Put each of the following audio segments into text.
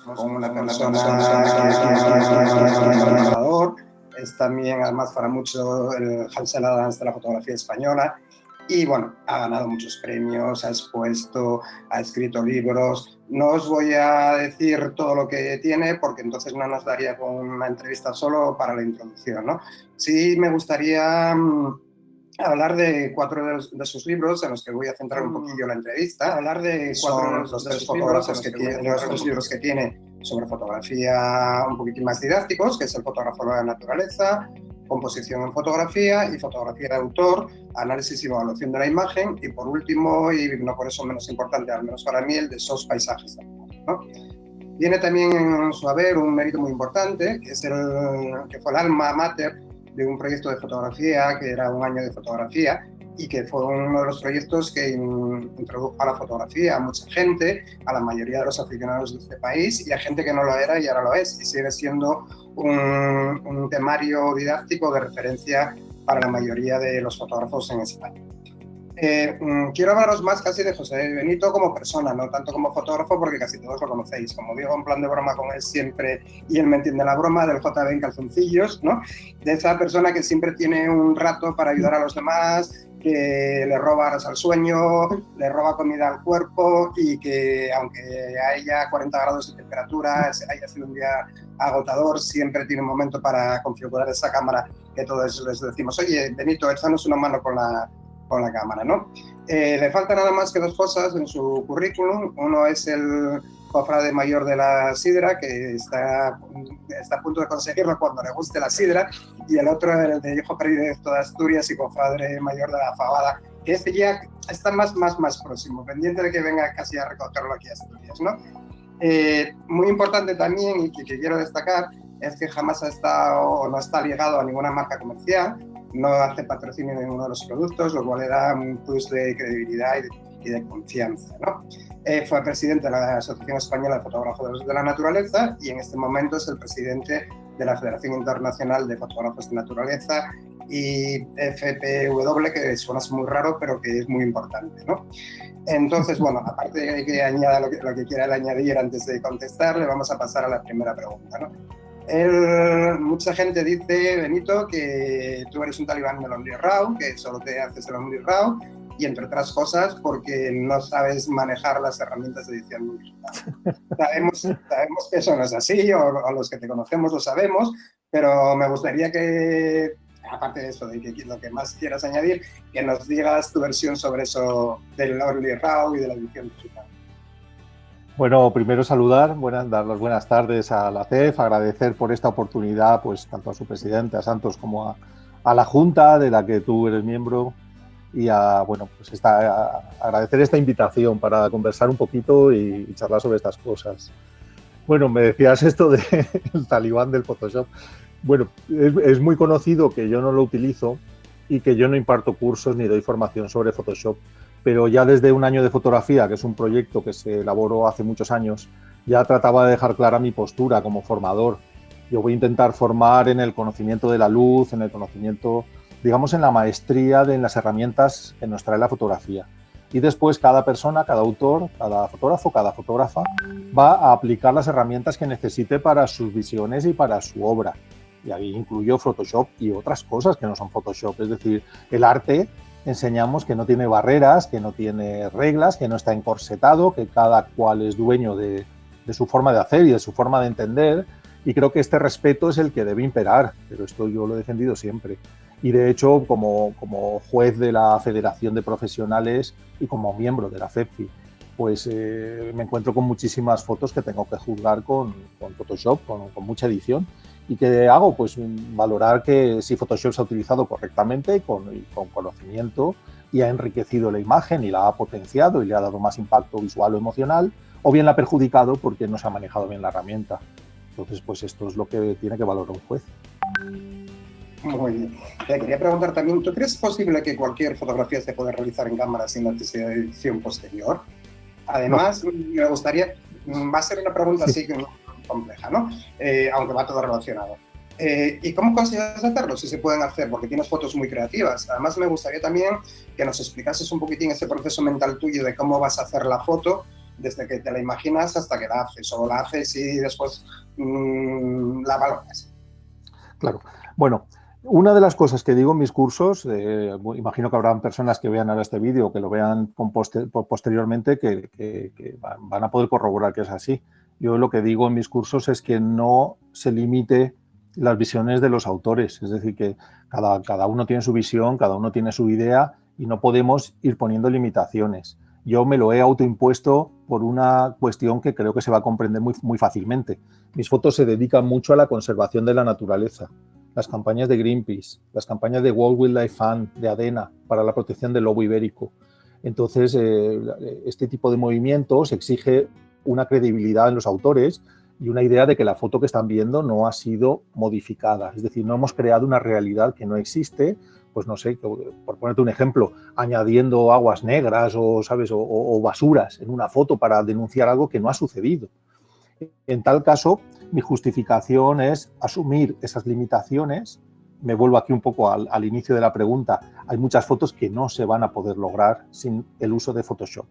con una persona que es también, además, para mucho el Ansel Adams de la fotografía española. Y bueno, ha ganado muchos premios, ha expuesto, ha escrito libros. No os voy a decir todo lo que tiene porque entonces no nos daría con una entrevista solo para la introducción, ¿no? Sí me gustaría hablar de 4 de sus libros en los que voy a centrar un poquillo la entrevista. Hablar de 4 de los 3 fotógrafos que tiene, los 3 libros que tiene sobre fotografía un poquitín más didácticos, que es El fotógrafo de la naturaleza, Composición en fotografía y Fotografía de autor, Análisis y evaluación de la imagen, y por último, y no por eso menos importante, al menos para mí, el de Sos paisajes, ¿no? Tiene también en su haber un mérito muy importante, que fue el alma mater de un proyecto de fotografía, que era un año de fotografía, y que fue uno de los proyectos que introdujo a la fotografía a mucha gente, a la mayoría de los aficionados de este país, y a gente que no lo era y ahora lo es, y sigue siendo un temario didáctico de referencia para la mayoría de los fotógrafos en España. Quiero hablaros más casi de José Benito como persona, no tanto como fotógrafo, porque casi todos lo conocéis. Como digo, en plan de broma con él siempre, y él me entiende la broma, del JB en calzoncillos, ¿no? De esa persona que siempre tiene un rato para ayudar a los demás, que le roba horas al sueño, le roba comida al cuerpo, y que aunque haya 40 grados de temperatura, haya sido un día agotador, siempre tiene un momento para configurar esa cámara que todos les decimos: oye, Benito, échanos una mano con la cámara, ¿no? Le falta nada más que 2 cosas en su currículum. Uno es el cofrade mayor de la sidra, que está a punto de conseguirlo cuando le guste la sidra, y el otro el de hijo predilecto de Asturias y cofrade mayor de la fabada, que este ya está más próximo, pendiente de que venga casi a recogerlo aquí a Asturias, ¿no? Muy importante también, y que quiero destacar, es que jamás ha estado o no está ligado a ninguna marca comercial, no hace patrocinio de ninguno de los productos, lo cual le da un plus de credibilidad y de confianza, ¿no? Fue presidente de la Asociación Española de Fotógrafos de la Naturaleza y en este momento es el presidente de la Federación Internacional de Fotógrafos de Naturaleza, y FPW, que suena muy raro, pero que es muy importante, ¿no? Entonces, bueno, aparte de que añada lo que quiera añadir antes de contestar, le vamos a pasar a la primera pregunta, ¿no? Mucha gente dice, Benito, que tú eres un talibán del Only RAW, que solo te haces el Only RAW, y entre otras cosas porque no sabes manejar las herramientas de edición digital. Sabemos que eso no es así, o los que te conocemos lo sabemos, pero me gustaría que, aparte de eso, de que lo que más quieras añadir, que nos digas tu versión sobre eso del Only RAW y de la edición digital. Bueno, primero saludar, dar las buenas tardes a la CEF, agradecer por esta oportunidad, pues tanto a su presidente, a Santos, como a la Junta de la que tú eres miembro, y agradecer esta invitación para conversar un poquito y charlar sobre estas cosas. Bueno, me decías esto del talibán del Photoshop. Bueno, es muy conocido que yo no lo utilizo y que yo no imparto cursos ni doy formación sobre Photoshop, pero ya desde un año de fotografía, que es un proyecto que se elaboró hace muchos años, ya trataba de dejar clara mi postura como formador. Yo voy a intentar formar en el conocimiento de la luz, en el conocimiento, digamos, en la maestría en las herramientas que nos trae la fotografía. Y después cada persona, cada autor, cada fotógrafo, cada fotógrafa va a aplicar las herramientas que necesite para sus visiones y para su obra. Y ahí incluyo Photoshop y otras cosas que no son Photoshop. Es decir, el arte enseñamos que no tiene barreras, que no tiene reglas, que no está encorsetado, que cada cual es dueño de su forma de hacer y de su forma de entender. Y creo que este respeto es el que debe imperar, pero esto yo lo he defendido siempre. Y de hecho, como juez de la Federación de Profesionales y como miembro de la FEPFI, pues me encuentro con muchísimas fotos que tengo que juzgar con Photoshop, con mucha edición. ¿Y qué hago? Pues valorar que si Photoshop se ha utilizado correctamente, con conocimiento, y ha enriquecido la imagen y la ha potenciado y le ha dado más impacto visual o emocional, o bien la ha perjudicado porque no se ha manejado bien la herramienta. Entonces, pues esto es lo que tiene que valorar un juez. Muy bien. Te quería preguntar también, ¿tú crees posible que cualquier fotografía se pueda realizar en cámara sin necesidad de edición posterior? Además, no. Me gustaría, va a ser una pregunta así compleja, ¿no? Aunque va todo relacionado. ¿Y cómo consideras hacerlo? Si se pueden hacer, porque tienes fotos muy creativas. Además, me gustaría también que nos explicases un poquitín ese proceso mental tuyo de cómo vas a hacer la foto, desde que te la imaginas hasta que la haces, o la haces y después la valoras. Claro. Bueno, una de las cosas que digo en mis cursos, imagino que habrán personas que vean ahora este vídeo, que lo vean posteriormente, que van a poder corroborar que es así. Yo lo que digo en mis cursos es que no se limite las visiones de los autores, es decir, que cada uno tiene su visión, cada uno tiene su idea y no podemos ir poniendo limitaciones. Yo me lo he autoimpuesto por una cuestión que creo que se va a comprender muy fácilmente. Mis fotos se dedican mucho a la conservación de la naturaleza. Las campañas de Greenpeace, las campañas de World Wildlife Fund, de ADENA, para la protección del lobo ibérico. Entonces, este tipo de movimientos exige una credibilidad en los autores y una idea de que la foto que están viendo no ha sido modificada. Es decir, no hemos creado una realidad que no existe, pues no sé, por ponerte un ejemplo, añadiendo aguas negras o, ¿sabes? o basuras en una foto para denunciar algo que no ha sucedido. En tal caso, mi justificación es asumir esas limitaciones. Me vuelvo aquí un poco al inicio de la pregunta. Hay muchas fotos que no se van a poder lograr sin el uso de Photoshop.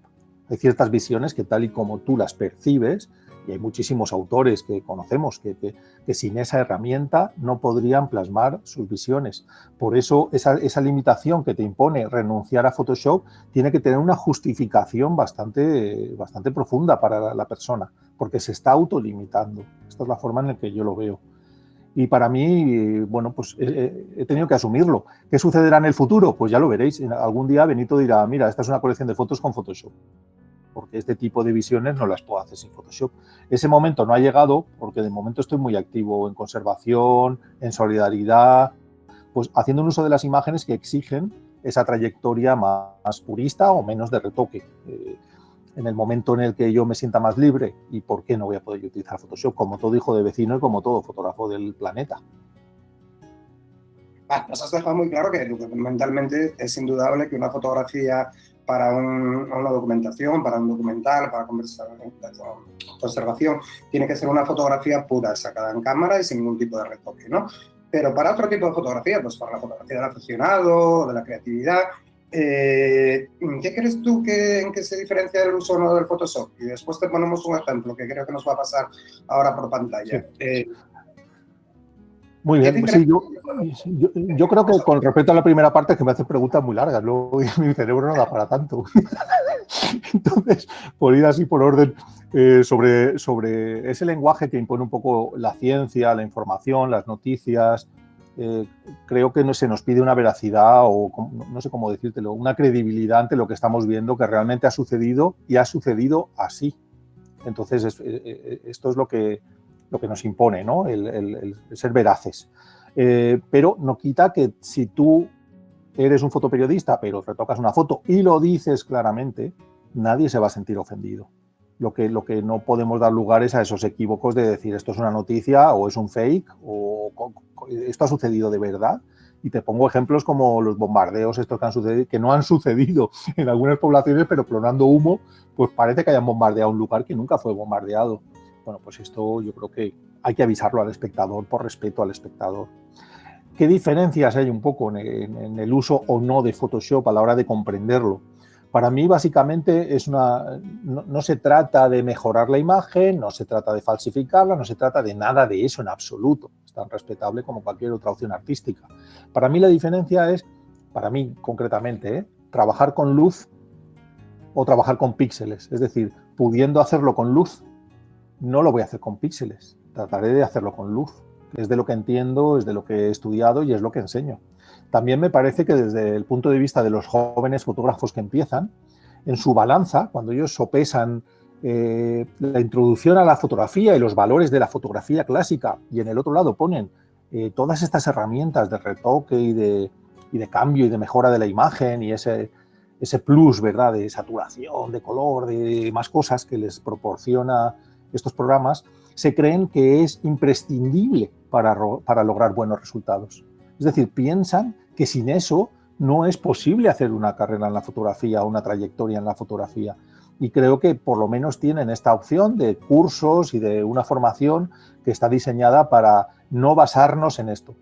Hay ciertas visiones que tal y como tú las percibes, y hay muchísimos autores que conocemos que sin esa herramienta no podrían plasmar sus visiones. Por eso esa limitación que te impone renunciar a Photoshop tiene que tener una justificación bastante profunda para la persona, porque se está autolimitando. Esta es la forma en la que yo lo veo. Y para mí, bueno, pues he tenido que asumirlo. ¿Qué sucederá en el futuro? Pues ya lo veréis. Algún día Benito dirá, mira, esta es una colección de fotos con Photoshop, porque este tipo de visiones no las puedo hacer sin Photoshop. Ese momento no ha llegado porque de momento estoy muy activo en conservación, en solidaridad, pues haciendo un uso de las imágenes que exigen esa trayectoria más purista o menos de retoque. En el momento en el que yo me sienta más libre, ¿y por qué no voy a poder utilizar Photoshop? Como todo hijo de vecino y como todo fotógrafo del planeta. Nos has dejado muy claro que documentalmente es indudable que una fotografía para una documentación, para un documental, para conservación, tiene que ser una fotografía pura, sacada en cámara y sin ningún tipo de retoque, ¿no? Pero para otro tipo de fotografía, pues para la fotografía del aficionado, de la creatividad, ¿qué crees tú en qué se diferencia el uso o no del Photoshop? Y después te ponemos un ejemplo que creo que nos va a pasar ahora por pantalla. Sí. Muy bien, sí, yo creo que con respecto a la primera parte es que me hacen preguntas muy largas, luego mi cerebro no da para tanto. Entonces, por ir así por orden, sobre ese lenguaje que impone un poco la ciencia, la información, las noticias, creo que no se nos pide una veracidad o no sé cómo decírtelo, una credibilidad ante lo que estamos viendo que realmente ha sucedido y ha sucedido así. Entonces, esto es lo que nos impone, ¿no? el ser veraces. Pero no quita que si tú eres un fotoperiodista, pero retocas una foto y lo dices claramente, nadie se va a sentir ofendido. Lo que no podemos dar lugar es a esos equívocos de decir esto es una noticia o es un fake o esto ha sucedido de verdad. Y te pongo ejemplos como los bombardeos estos que han sucedido, que no han sucedido en algunas poblaciones, pero clonando humo, pues parece que hayan bombardeado un lugar que nunca fue bombardeado. Bueno, pues esto yo creo que hay que avisarlo al espectador por respeto al espectador. ¿Qué diferencias hay un poco en el uso o no de Photoshop a la hora de comprenderlo? Para mí, básicamente, no se trata de mejorar la imagen, no se trata de falsificarla, no se trata de nada de eso en absoluto. Es tan respetable como cualquier otra opción artística. Para mí la diferencia es, para mí concretamente, trabajar con luz o trabajar con píxeles. Es decir, pudiendo hacerlo con luz, no lo voy a hacer con píxeles, trataré de hacerlo con luz. Es de lo que entiendo, es de lo que he estudiado y es lo que enseño. También me parece que desde el punto de vista de los jóvenes fotógrafos que empiezan, en su balanza, cuando ellos sopesan la introducción a la fotografía y los valores de la fotografía clásica, y en el otro lado ponen todas estas herramientas de retoque y de cambio y de mejora de la imagen y ese plus, ¿verdad?, de saturación, de color, de más cosas que les proporciona estos programas, se creen que es imprescindible para lograr buenos resultados. Es decir, piensan que sin eso no es posible hacer una carrera en la fotografía o una trayectoria en la fotografía. Y creo que por lo menos tienen esta opción de cursos y de una formación que está diseñada para no basarnos en esto.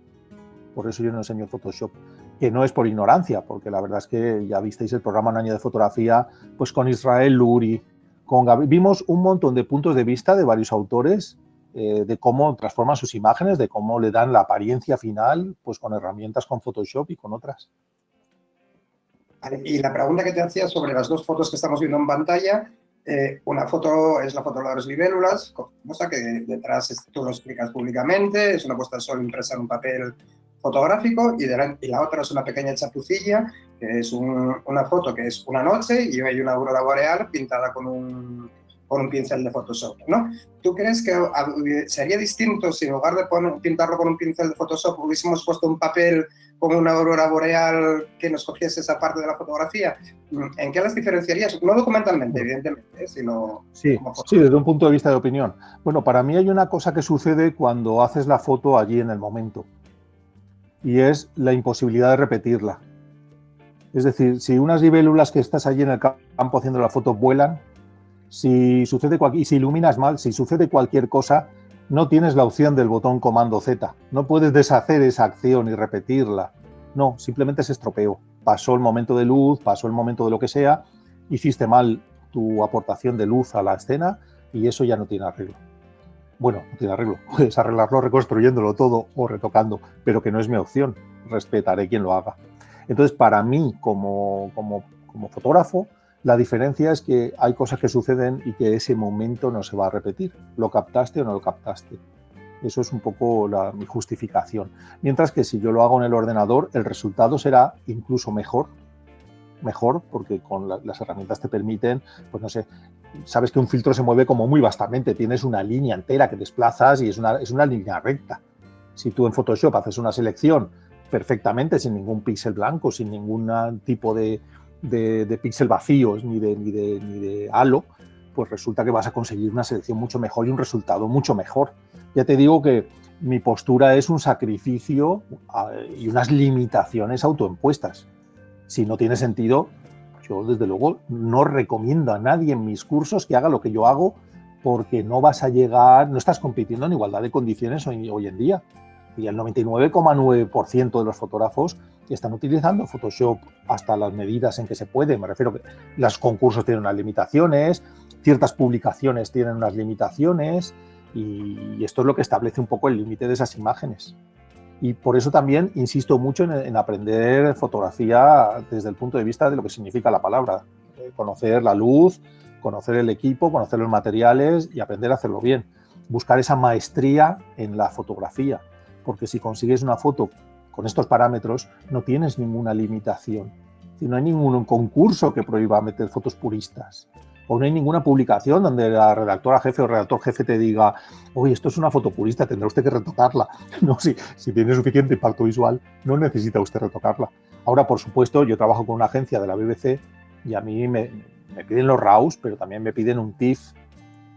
Por eso yo no enseño Photoshop, que no es por ignorancia, porque la verdad es que ya visteis el programa Un año de fotografía, pues con Israel Luri, Con Gabriel vimos un montón de puntos de vista de varios autores de cómo transforman sus imágenes, de cómo le dan la apariencia final, pues con herramientas, con Photoshop y con otras. Y la pregunta que te hacía sobre las dos fotos que estamos viendo en pantalla, una foto es la foto de las libélulas, cosa que detrás tú lo explicas públicamente, es una puesta de sol impresa en un papel fotográfico, y la otra es una pequeña chapucilla, que es una foto que es una noche y hay una aurora boreal pintada con un pincel de Photoshop, ¿no? ¿Tú crees que sería distinto si en lugar de pintarlo con un pincel de Photoshop hubiésemos puesto un papel con una aurora boreal que nos cogiese esa parte de la fotografía? ¿En qué las diferenciarías? No documentalmente, evidentemente, sino como sí, desde un punto de vista de opinión. Bueno, para mí hay una cosa que sucede cuando haces la foto allí en el momento, y es la imposibilidad de repetirla. Es decir, si unas libélulas que estás allí en el campo haciendo la foto vuelan, si sucede y si iluminas mal, si sucede cualquier cosa, no tienes la opción del botón comando Z. No puedes deshacer esa acción y repetirla. No, simplemente se estropeó. Pasó el momento de luz, pasó el momento de lo que sea, hiciste mal tu aportación de luz a la escena y eso ya no tiene arreglo. Bueno, no tiene arreglo. Puedes arreglarlo reconstruyéndolo todo o retocando, pero que no es mi opción. Respetaré quien lo haga. Entonces, para mí, como fotógrafo, la diferencia es que hay cosas que suceden y que ese momento no se va a repetir. ¿Lo captaste o no lo captaste? Eso es un poco mi justificación. Mientras que si yo lo hago en el ordenador, el resultado será incluso mejor, porque con las herramientas te permiten, pues no sé, sabes que un filtro se mueve como muy vastamente, tienes una línea entera que desplazas y es una línea recta. Si tú en Photoshop haces una selección perfectamente, sin ningún píxel blanco, sin ningún tipo de píxel vacíos ni de halo, pues resulta que vas a conseguir una selección mucho mejor y un resultado mucho mejor. Ya te digo que mi postura es un sacrificio y unas limitaciones autoimpuestas. Si no tiene sentido, yo desde luego no recomiendo a nadie en mis cursos que haga lo que yo hago, porque no vas a llegar, no estás compitiendo en igualdad de condiciones hoy en día. Y el 99,9% de los fotógrafos están utilizando Photoshop hasta las medidas en que se puede. Me refiero que los concursos tienen unas limitaciones, ciertas publicaciones tienen unas limitaciones, y esto es lo que establece un poco el límite de esas imágenes. Y por eso también insisto mucho en aprender fotografía desde el punto de vista de lo que significa la palabra. Conocer la luz, conocer el equipo, conocer los materiales y aprender a hacerlo bien. Buscar esa maestría en la fotografía, porque si consigues una foto con estos parámetros no tienes ninguna limitación. No hay ningún concurso que prohíba meter fotos puristas. O no hay ninguna publicación donde la redactora jefe o redactor jefe te diga: oye, esto es una foto purista, tendrá usted que retocarla. No, si tiene suficiente impacto visual, no necesita usted retocarla. Ahora, por supuesto, yo trabajo con una agencia de la BBC y a mí me piden los RAWs, pero también me piden un TIFF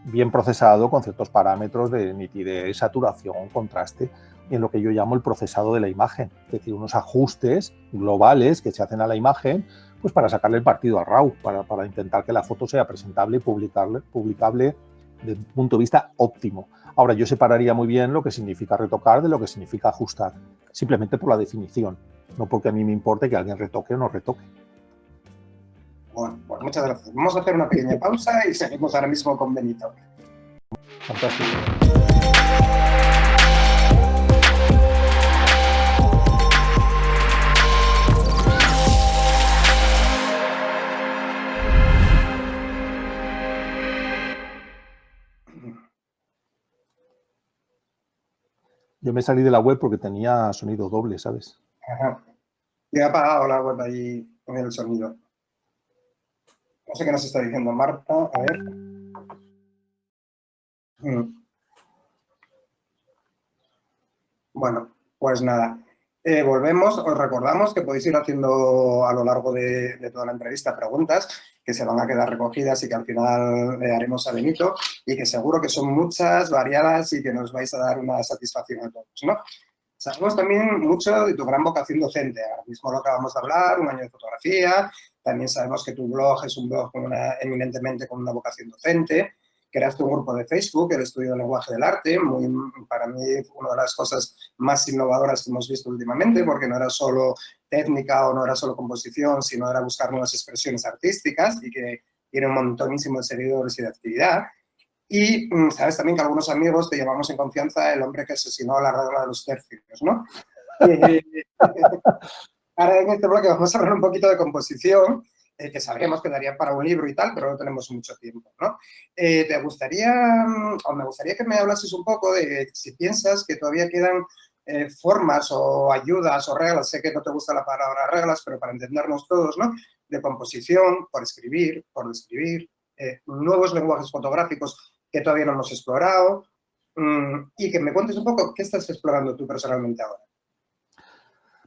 bien procesado con ciertos parámetros de nitidez, saturación, contraste, en lo que yo llamo el procesado de la imagen. Es decir, unos ajustes globales que se hacen a la imagen, pues para sacarle el partido al RAW, para intentar que la foto sea presentable y publicable desde un punto de vista óptimo. Ahora, yo separaría muy bien lo que significa retocar de lo que significa ajustar, simplemente por la definición, no porque a mí me importe que alguien retoque o no retoque. Bueno, pues muchas gracias. Vamos a hacer una pequeña pausa y seguimos ahora mismo con Benito. Fantástico. Yo me salí de la web porque tenía sonido doble, ¿sabes? Ajá. Y he apagado la web ahí con el sonido. No sé qué nos está diciendo Marta. A ver. Bueno, pues nada. Volvemos. Os recordamos que podéis ir haciendo a lo largo de toda la entrevista preguntas que se van a quedar recogidas y que al final le haremos a Benito, y que seguro que son muchas, variadas, y que nos vais a dar una satisfacción a todos, ¿no? Sabemos también mucho de tu gran vocación docente. Ahora mismo lo acabamos de hablar, un año de fotografía. También sabemos que tu blog es un blog eminentemente con una vocación docente. Creaste un grupo de Facebook, el Estudio del Lenguaje del Arte, para mí una de las cosas más innovadoras que hemos visto últimamente, porque no era solo técnica o no era solo composición, sino era buscar nuevas expresiones artísticas, y que tiene un montonísimo de seguidores y de actividad. Y sabes también que algunos amigos te llamamos en confianza el hombre que asesinó la regla de los tercios, ¿no? Ahora en este bloque vamos a hablar un poquito de composición, que sabríamos que daría para un libro y tal, pero no tenemos mucho tiempo, ¿no? ¿Te gustaría, o me gustaría que me hablases un poco de si piensas que todavía quedan formas o ayudas o reglas, sé que no te gusta la palabra reglas, pero para entendernos todos, ¿no? De composición, por escribir, por describir, nuevos lenguajes fotográficos que todavía no hemos explorado, y que me cuentes un poco qué estás explorando tú personalmente ahora.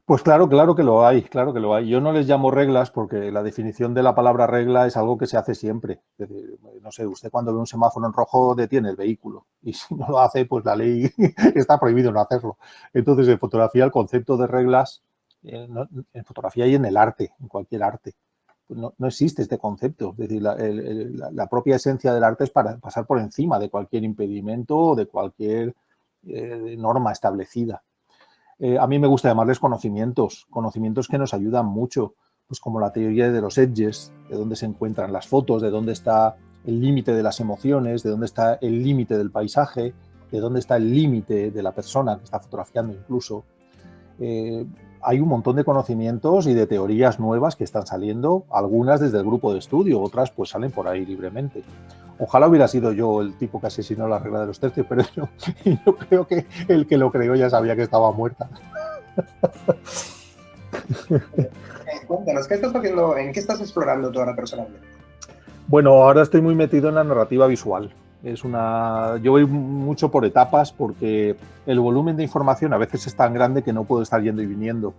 Pues claro, claro que lo hay, claro que lo hay. Yo no les llamo reglas porque la definición de la palabra regla es algo que se hace siempre. Es decir, no sé, usted cuando ve un semáforo en rojo detiene el vehículo y si no lo hace, pues la ley está prohibido no hacerlo. Entonces, en fotografía el concepto de reglas, en fotografía y en el arte, en cualquier arte, pues no existe este concepto. Es decir, la propia esencia del arte es para pasar por encima de cualquier impedimento o de cualquier norma establecida. A mí me gusta llamarles conocimientos que nos ayudan mucho, pues como la teoría de los edges, de dónde se encuentran las fotos, de dónde está el límite de las emociones, de dónde está el límite del paisaje, de dónde está el límite de la persona que está fotografiando incluso. Hay un montón de conocimientos y de teorías nuevas que están saliendo, algunas desde el grupo de estudio, otras pues salen por ahí libremente. Ojalá hubiera sido yo el tipo que asesinó la regla de los tercios, pero yo creo que el que lo creó ya sabía que estaba muerta. Cuéntanos, ¿qué estás haciendo, en qué estás explorando tú ahora personalmente? Bueno, ahora estoy muy metido en la narrativa visual. Yo voy mucho por etapas porque el volumen de información a veces es tan grande que no puedo estar yendo y viniendo.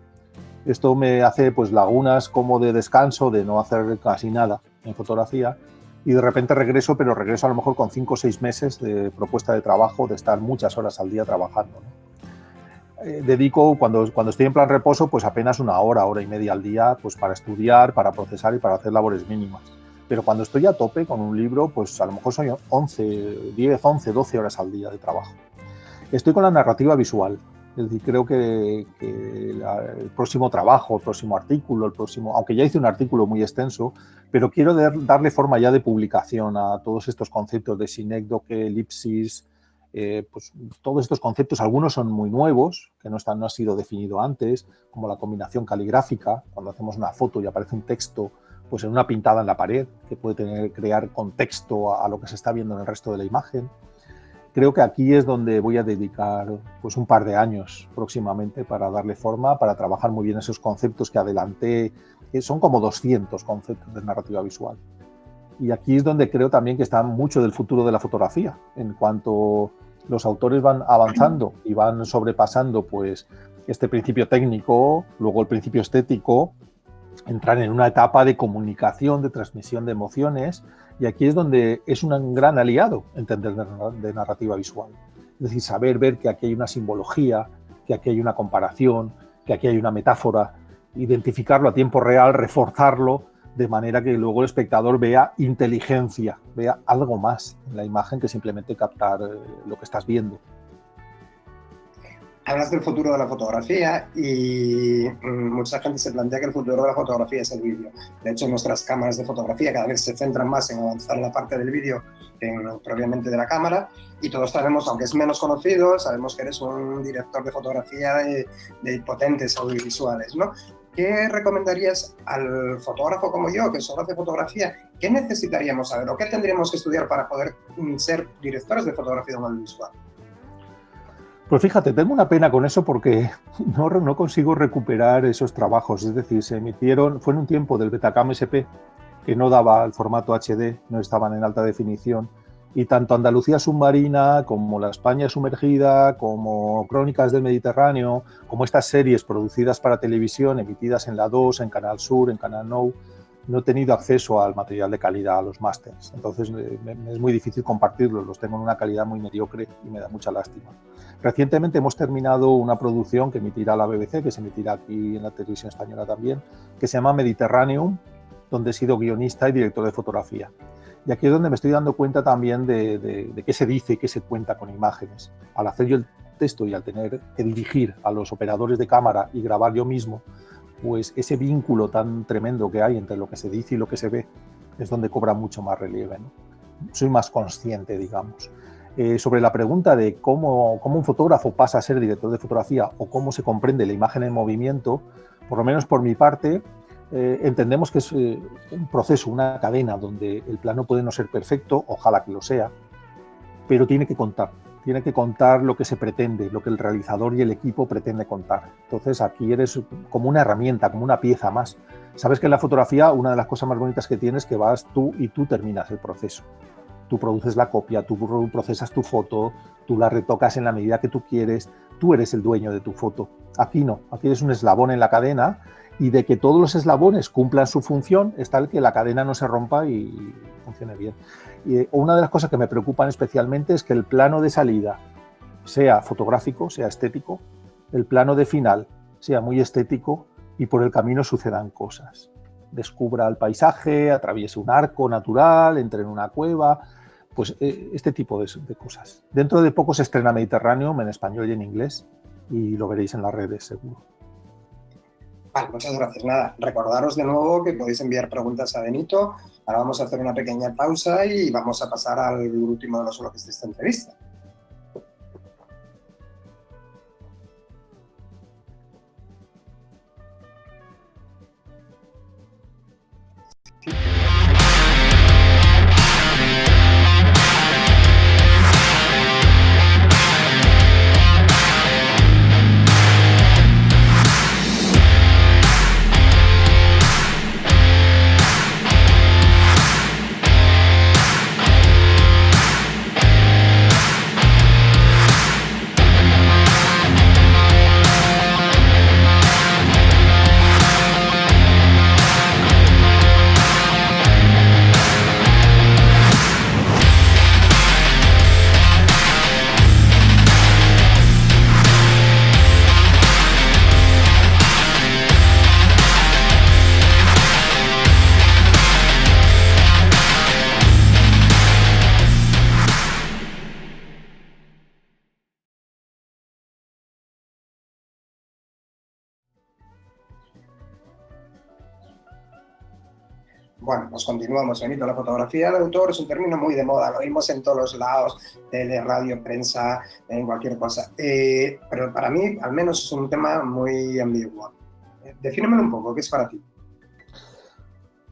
Esto me hace pues lagunas como de descanso, de no hacer casi nada en fotografía, y de repente regreso, pero regreso a lo mejor con 5 o 6 meses de propuesta de trabajo, de estar muchas horas al día trabajando, ¿no? Dedico, cuando estoy en plan reposo, pues apenas una hora y media al día, pues para estudiar, para procesar y para hacer labores mínimas. Pero cuando estoy a tope con un libro, pues a lo mejor son 10, 11, 12 horas al día de trabajo. Estoy con la narrativa visual. Es decir, creo que el próximo trabajo, el próximo artículo, aunque ya hice un artículo muy extenso, pero quiero darle forma ya de publicación a todos estos conceptos de sinécdoque, elipsis, pues todos estos conceptos. Algunos son muy nuevos, que no han sido definidos antes, como la combinación caligráfica, cuando hacemos una foto y aparece un texto, pues en una pintada en la pared, que puede crear contexto a lo que se está viendo en el resto de la imagen. Creo que aquí es donde voy a dedicar pues un par de años próximamente para darle forma, para trabajar muy bien esos conceptos que adelanté, que son como 200 conceptos de narrativa visual. Y aquí es donde creo también que está mucho del futuro de la fotografía. En cuanto los autores van avanzando y van sobrepasando pues este principio técnico, luego el principio estético, entrar en una etapa de comunicación, de transmisión de emociones, y aquí es donde es un gran aliado entender de narrativa visual. Es decir, saber ver que aquí hay una simbología, que aquí hay una comparación, que aquí hay una metáfora, identificarlo a tiempo real, reforzarlo, de manera que luego el espectador vea inteligencia, vea algo más en la imagen que simplemente captar lo que estás viendo. Hablas del futuro de la fotografía y mucha gente se plantea que el futuro de la fotografía es el vídeo. De hecho, nuestras cámaras de fotografía cada vez se centran más en avanzar la parte del vídeo que propiamente de la cámara, y todos sabemos, aunque es menos conocido, sabemos que eres un director de fotografía de potentes audiovisuales, ¿no? ¿Qué recomendarías al fotógrafo como yo, que solo hace fotografía? ¿Qué necesitaríamos saber o qué tendríamos que estudiar para poder ser directores de fotografía audiovisual? Pues fíjate, tengo una pena con eso porque no consigo recuperar esos trabajos. Es decir, se emitieron, fue en un tiempo del Betacam SP, que no daba el formato HD, no estaban en alta definición, y tanto Andalucía Submarina como La España Sumergida, como Crónicas del Mediterráneo, como estas series producidas para televisión, emitidas en la 2, en Canal Sur, en Canal Nou, no he tenido acceso al material de calidad, a los másters. Entonces es muy difícil compartirlos, los tengo en una calidad muy mediocre y me da mucha lástima. Recientemente hemos terminado una producción que emitirá la BBC, que se emitirá aquí en la televisión española también, que se llama Mediterraneum, donde he sido guionista y director de fotografía. Y aquí es donde me estoy dando cuenta también de qué se dice y qué se cuenta con imágenes. Al hacer yo el texto y al tener que dirigir a los operadores de cámara y grabar yo mismo, pues ese vínculo tan tremendo que hay entre lo que se dice y lo que se ve, es donde cobra mucho más relieve, ¿no? Soy más consciente, digamos. Sobre la pregunta de cómo un fotógrafo pasa a ser director de fotografía o cómo se comprende la imagen en movimiento, por lo menos por mi parte, entendemos que es un proceso, una cadena donde el plano puede no ser perfecto, ojalá que lo sea, pero tiene que contar lo que se pretende, lo que el realizador y el equipo pretende contar. Entonces aquí eres como una herramienta, como una pieza más. Sabes que en la fotografía una de las cosas más bonitas que tienes es que vas tú y tú terminas el proceso. Tú produces la copia, tú procesas tu foto, tú la retocas en la medida que tú quieres, tú eres el dueño de tu foto. Aquí no, aquí eres un eslabón en la cadena y de que todos los eslabones cumplan su función es tal que la cadena no se rompa y funcione bien. Y una de las cosas que me preocupan especialmente es que el plano de salida sea fotográfico, sea estético, el plano de final sea muy estético y por el camino sucedan cosas. Descubra el paisaje, atraviese un arco natural, entre en una cueva, pues este tipo de cosas. Dentro de poco se estrena Mediterráneo en español y en inglés y lo veréis en las redes seguro. Vale, muchas gracias. Nada, recordaros de nuevo que podéis enviar preguntas a Benito. Ahora vamos a hacer una pequeña pausa y vamos a pasar al último de los bloques de esta entrevista. Bueno, pues continuamos, Benito. La fotografía de autor es un término muy de moda, lo vimos en todos los lados, tele, radio, prensa, en cualquier cosa. Pero para mí, al menos, es un tema muy ambiguo. Defínemelo un poco, ¿qué es para ti?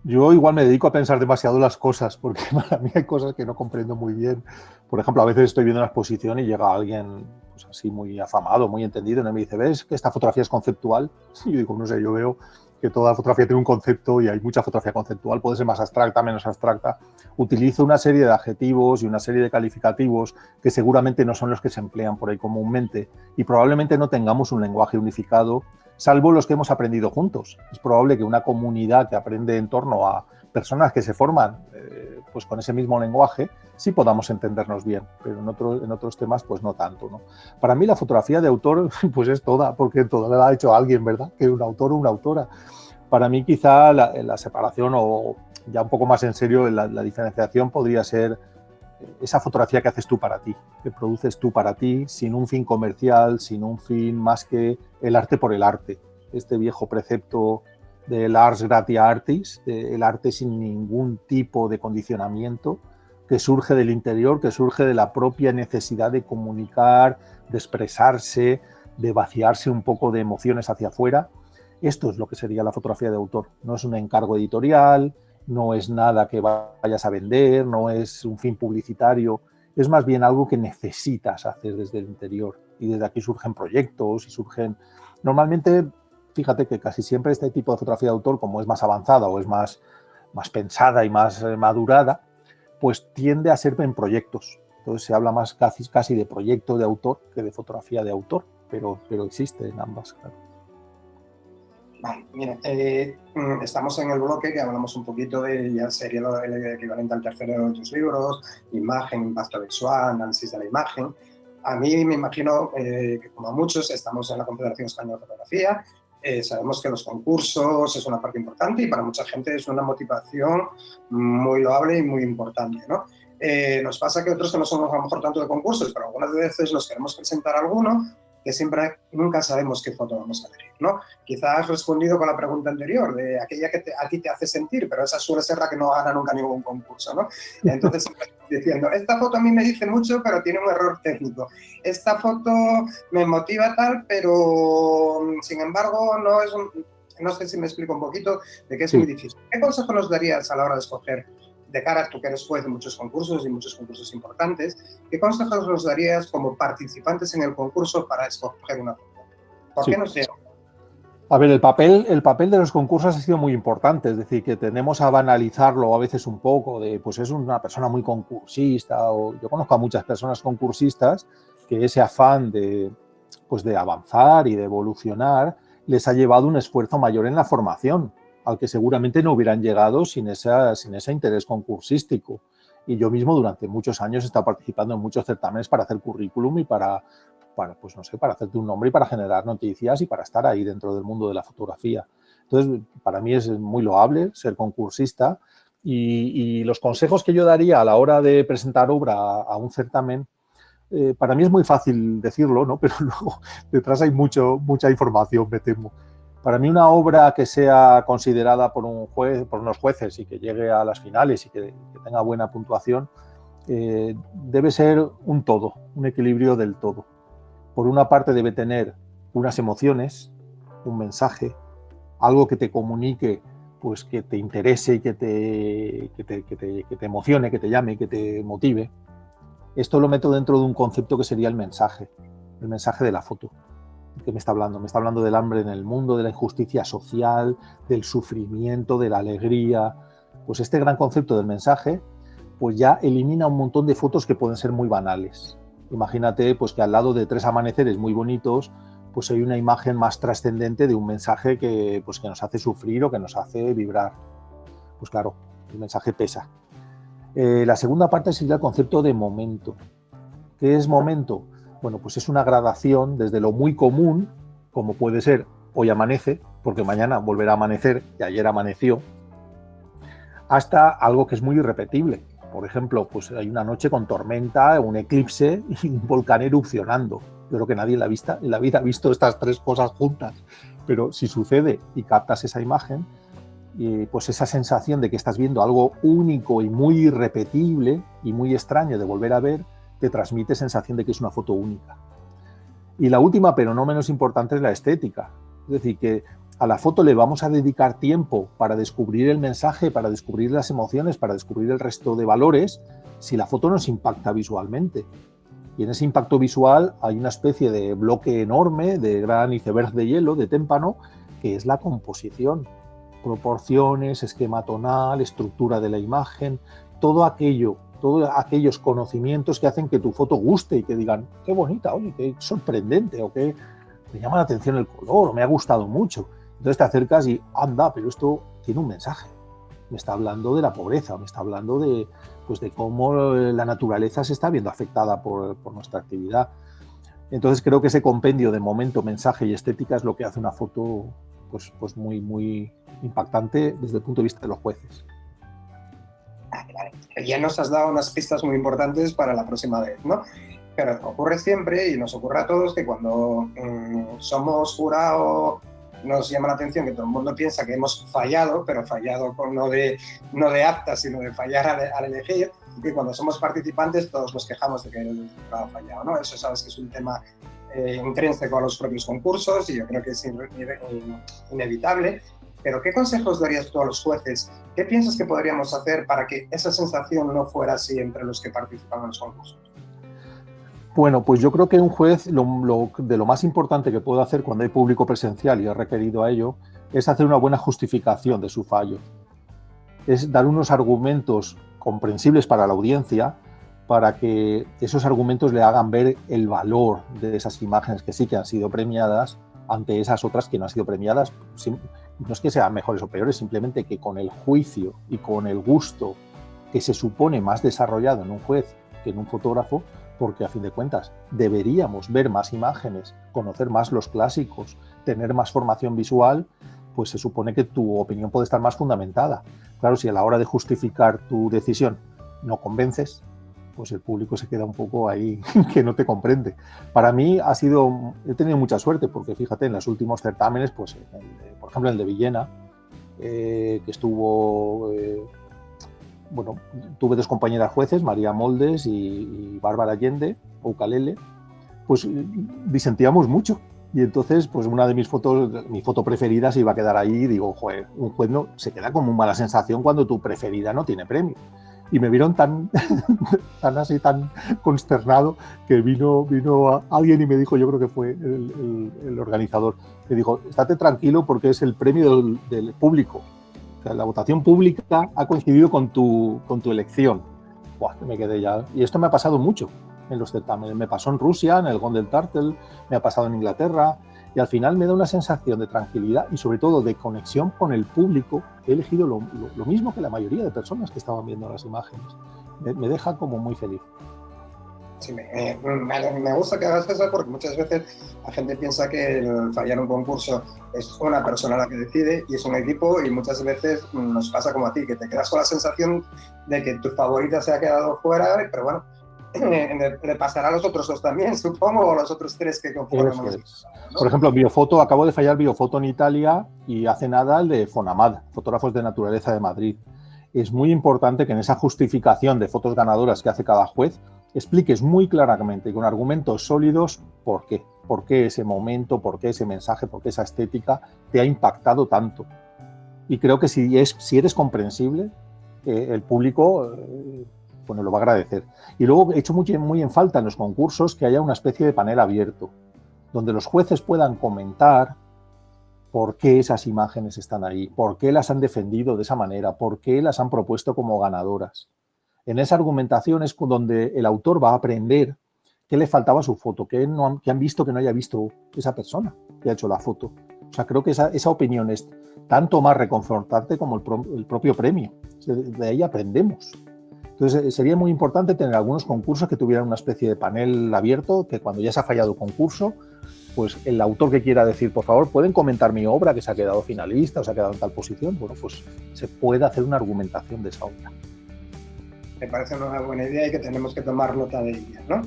Yo igual me dedico a pensar demasiado las cosas, porque para mí hay cosas que no comprendo muy bien. Por ejemplo, a veces estoy viendo una exposición y llega alguien pues así muy afamado, muy entendido, y me dice, ¿ves que esta fotografía es conceptual? Y yo digo, no sé, yo veo que toda fotografía tiene un concepto y hay mucha fotografía conceptual, puede ser más abstracta, menos abstracta. Utilizo una serie de adjetivos y una serie de calificativos que seguramente no son los que se emplean por ahí comúnmente y probablemente no tengamos un lenguaje unificado, salvo los que hemos aprendido juntos. Es probable que una comunidad que aprende en torno a personas que se forman pues con ese mismo lenguaje, sí podamos entendernos bien, pero en otros temas pues no tanto, ¿no? Para mí la fotografía de autor pues es toda, porque toda la ha hecho alguien, ¿verdad? Que un autor o una autora. Para mí quizá la separación o ya un poco más en serio la diferenciación podría ser esa fotografía que haces tú para ti, que produces tú para ti, sin un fin comercial, sin un fin más que el arte por el arte. Este viejo precepto del ars gratia artis, el arte sin ningún tipo de condicionamiento, que surge del interior, que surge de la propia necesidad de comunicar, de expresarse, de vaciarse un poco de emociones hacia afuera. Esto es lo que sería la fotografía de autor. No es un encargo editorial, no es nada que vayas a vender, no es un fin publicitario, es más bien algo que necesitas hacer desde el interior. Y desde aquí surgen proyectos y surgen... Normalmente, fíjate que casi siempre este tipo de fotografía de autor, como es más avanzada o es más pensada y más madurada, pues tiende a ser en proyectos. Entonces se habla más casi de proyecto de autor que de fotografía de autor, pero existe en ambas, claro. Vale, mira, estamos en el bloque que hablamos un poquito de, ya sería el equivalente al tercero de tus libros, imagen, impacto visual, análisis de la imagen. A mí me imagino que como a muchos estamos en la Confederación Española de Fotografía, sabemos que los concursos es una parte importante y para mucha gente es una motivación muy loable y muy importante, ¿no? Nos pasa que otros que no somos a lo mejor tanto de concursos, pero algunas veces nos queremos presentar alguno que nunca sabemos qué foto vamos a elegir, ¿no? Quizás has respondido con la pregunta anterior, de aquella que a ti te hace sentir, pero esa suele ser la que no gana nunca ningún concurso, ¿no? Entonces, diciendo, esta foto a mí me dice mucho, pero tiene un error técnico. Esta foto me motiva tal, pero sin embargo no sé si me explico un poquito de que es muy difícil. ¿Qué consejo nos darías a la hora de escoger, de cara a tú que eres juez de muchos concursos y muchos concursos importantes, qué consejos nos darías como participantes en el concurso para escoger una foto? ¿Por qué no sé? A ver, el papel de los concursos ha sido muy importante, es decir, que tenemos a banalizarlo a veces un poco, de pues es una persona muy concursista, o yo conozco a muchas personas concursistas que ese afán de avanzar y de evolucionar les ha llevado un esfuerzo mayor en la formación, al que seguramente no hubieran llegado sin ese interés concursístico. Y yo mismo durante muchos años he estado participando en muchos certámenes para hacer currículum y para hacerte un nombre y para generar noticias y para estar ahí dentro del mundo de la fotografía. Entonces, para mí es muy loable ser concursista y los consejos que yo daría a la hora de presentar obra a un certamen, para mí es muy fácil decirlo, ¿no? Pero luego detrás hay mucha información, me temo. Para mí una obra que sea considerada por unos jueces y que llegue a las finales y que tenga buena puntuación, debe ser un todo, un equilibrio del todo. Por una parte debe tener unas emociones, un mensaje, algo que te comunique, pues que te interese y que te emocione, que te llame, que te motive. Esto lo meto dentro de un concepto que sería el mensaje de la foto. ¿De qué me está hablando? Me está hablando del hambre en el mundo, de la injusticia social, del sufrimiento, de la alegría. Pues este gran concepto del mensaje, pues ya elimina un montón de fotos que pueden ser muy banales. Imagínate pues que al lado de 3 amaneceres muy bonitos, pues hay una imagen más trascendente de un mensaje que nos hace sufrir o que nos hace vibrar. Pues claro, el mensaje pesa. La segunda parte sería el concepto de momento. ¿Qué es momento? Bueno, pues es una gradación desde lo muy común, como puede ser hoy amanece, porque mañana volverá a amanecer y ayer amaneció, hasta algo que es muy irrepetible. Por ejemplo, pues hay una noche con tormenta, un eclipse y un volcán erupcionando. Yo creo que nadie en la vida ha visto estas 3 cosas juntas. Pero si sucede y captas esa imagen, pues esa sensación de que estás viendo algo único y muy irrepetible y muy extraño de volver a ver, te transmite sensación de que es una foto única. Y la última, pero no menos importante, es la estética. Es decir, que a la foto le vamos a dedicar tiempo para descubrir el mensaje, para descubrir las emociones, para descubrir el resto de valores, si la foto nos impacta visualmente. Y en ese impacto visual hay una especie de bloque enorme, de gran iceberg de hielo, de témpano, que es la composición. Proporciones, esquema tonal, estructura de la imagen, todos aquellos conocimientos que hacen que tu foto guste y que digan, qué bonita, oye, qué sorprendente, o que me llama la atención el color, o me ha gustado mucho. Entonces te acercas y anda, pero esto tiene un mensaje. Me está hablando de la pobreza, me está hablando de cómo la naturaleza se está viendo afectada por nuestra actividad. Entonces creo que ese compendio de momento, mensaje y estética es lo que hace una foto pues muy, muy impactante desde el punto de vista de los jueces. Vale. Ya nos has dado unas pistas muy importantes para la próxima vez, ¿no? Pero ocurre siempre, y nos ocurre a todos, que cuando somos jurado nos llama la atención que todo el mundo piensa que hemos fallado, pero fallado no de apta, sino de fallar al elegir, y cuando somos participantes todos nos quejamos de que el jurado ha fallado, ¿no? Eso sabes que es un tema intrínseco a los propios concursos y yo creo que es inevitable. Pero ¿qué consejos darías tú a los jueces? ¿Qué piensas que podríamos hacer para que esa sensación no fuera así entre los que participan en los concursos? Bueno, pues yo creo que un juez de lo más importante que puede hacer cuando hay público presencial y es requerido a ello es hacer una buena justificación de su fallo. Es dar unos argumentos comprensibles para la audiencia para que esos argumentos le hagan ver el valor de esas imágenes que sí que han sido premiadas ante esas otras que no han sido premiadas. No es que sean mejores o peores, simplemente que con el juicio y con el gusto que se supone más desarrollado en un juez que en un fotógrafo, porque a fin de cuentas deberíamos ver más imágenes, conocer más los clásicos, tener más formación visual, pues se supone que tu opinión puede estar más fundamentada. Claro, si a la hora de justificar tu decisión no convences, pues el público se queda un poco ahí, que no te comprende. Para mí he tenido mucha suerte, porque fíjate, en los últimos certámenes, pues, por ejemplo, el de Villena, que estuvo, bueno, tuve dos compañeras jueces, María Moldes y Bárbara Allende, o Ucalele, pues disentíamos mucho. Y entonces, pues una de mis foto preferida se iba a quedar ahí y digo, joder, un juez no, se queda como mala sensación cuando tu preferida no tiene premio. Y me vieron tan consternado que vino alguien y me dijo, yo creo que fue el organizador, me dijo, estate tranquilo porque es el premio del público. O sea, la votación pública ha coincidido con tu elección. Buah, me quedé ya. Y esto me ha pasado mucho en los certámenes. Me pasó en Rusia, en el Gondel Turtle, me ha pasado en Inglaterra, y al final me da una sensación de tranquilidad y sobre todo de conexión con el público. He elegido lo mismo que la mayoría de personas que estaban viendo las imágenes. Me deja como muy feliz. Sí, me gusta que hagas eso porque muchas veces la gente piensa que el fallar un concurso es una persona la que decide y es un equipo, y muchas veces nos pasa como a ti, que te quedas con la sensación de que tu favorita se ha quedado fuera, pero bueno, le pasará a los otros dos también, supongo, o a los otros tres que conforman. ¿No? Por ejemplo, Biofoto, acabo de fallar Biofoto en Italia y hace nada el de Fonamad, Fotógrafos de Naturaleza de Madrid. Es muy importante que en esa justificación de fotos ganadoras que hace cada juez expliques muy claramente y con argumentos sólidos por qué ese momento, por qué ese mensaje, por qué esa estética te ha impactado tanto. Y creo que si eres comprensible, el público bueno, lo va a agradecer. Y luego he hecho muy en falta en los concursos que haya una especie de panel abierto, donde los jueces puedan comentar por qué esas imágenes están ahí, por qué las han defendido de esa manera, por qué las han propuesto como ganadoras. En esa argumentación es donde el autor va a aprender qué le faltaba a su foto, qué han visto que no haya visto esa persona que ha hecho la foto. O sea, creo que esa opinión es tanto más reconfortante como el propio premio. De ahí aprendemos. Entonces, sería muy importante tener algunos concursos que tuvieran una especie de panel abierto, que cuando ya se ha fallado concurso, pues el autor que quiera decir, por favor, ¿pueden comentar mi obra que se ha quedado finalista o se ha quedado en tal posición? Bueno, pues se puede hacer una argumentación de esa obra. Me parece una buena idea y que tenemos que tomar nota de ella, ¿no?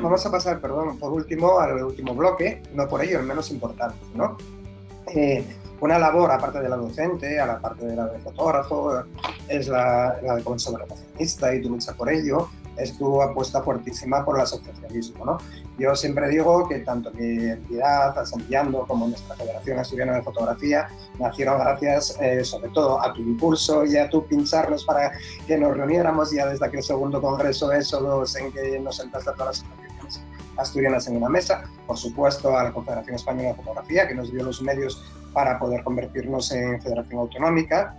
Vamos a pasar, por último, al último bloque, no por ello el menos importante, ¿no? Una labor, aparte de la docente, a la parte de la de fotógrafo, es la de conservacionista, y tu lucha por ello, es tu apuesta fuertísima por el asociacionismo, ¿no? Yo siempre digo que tanto mi entidad, Ascendiando, como nuestra Federación Asturiana de Fotografía, nacieron gracias, sobre todo, a tu impulso y a tu pincharnos para que nos reuniéramos, ya desde aquel segundo congreso ESODOS en que nos sentaste a todas las asociaciones asturianas en una mesa, por supuesto a la Confederación Española de Fotografía, que nos dio los medios para poder convertirnos en federación autonómica,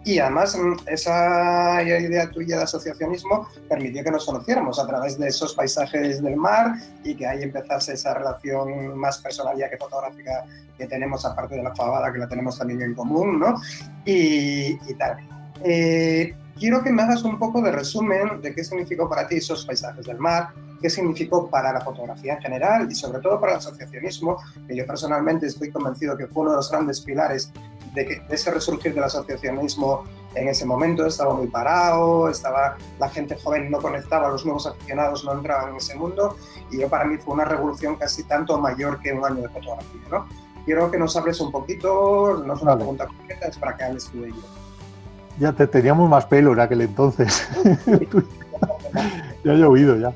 y además esa idea tuya de asociacionismo permitió que nos conociéramos a través de esos paisajes del mar y que ahí empezase esa relación más personal ya que fotográfica que tenemos, aparte de la fabada que la tenemos también en común, ¿no? Y tal. Quiero que me hagas un poco de resumen de qué significó para ti esos paisajes del mar, qué significó para la fotografía en general y sobre todo para el asociacionismo, que yo personalmente estoy convencido que fue uno de los grandes pilares de ese resurgir del asociacionismo. En ese momento estaba muy parado, la gente joven no conectaba, los nuevos aficionados no entraban en ese mundo, y yo, para mí fue una revolución casi tanto mayor que un año de fotografía, ¿no? Quiero que nos hables un poquito, no es una pregunta concreta, es para que hables tú de ello. Ya teníamos más pelo en aquel entonces. Ya he oído ya.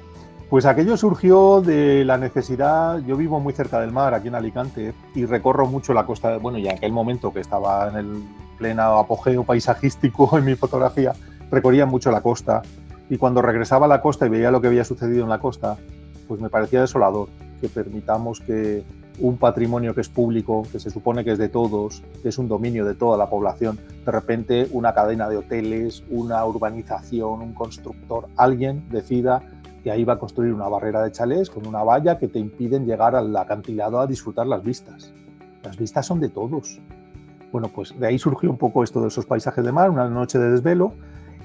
Pues aquello surgió de la necesidad. Yo vivo muy cerca del mar, aquí en Alicante, y recorro mucho la costa. Bueno, y en aquel momento que estaba en el pleno apogeo paisajístico en mi fotografía, recorría mucho la costa. Y cuando regresaba a la costa y veía lo que había sucedido en la costa, pues me parecía desolador que permitamos que un patrimonio que es público, que se supone que es de todos, que es un dominio de toda la población, de repente una cadena de hoteles, una urbanización, un constructor, alguien decida que ahí va a construir una barrera de chalés con una valla que te impiden llegar al acantilado a disfrutar las vistas. Las vistas son de todos. Bueno, pues de ahí surgió un poco esto de esos paisajes de mar, una noche de desvelo.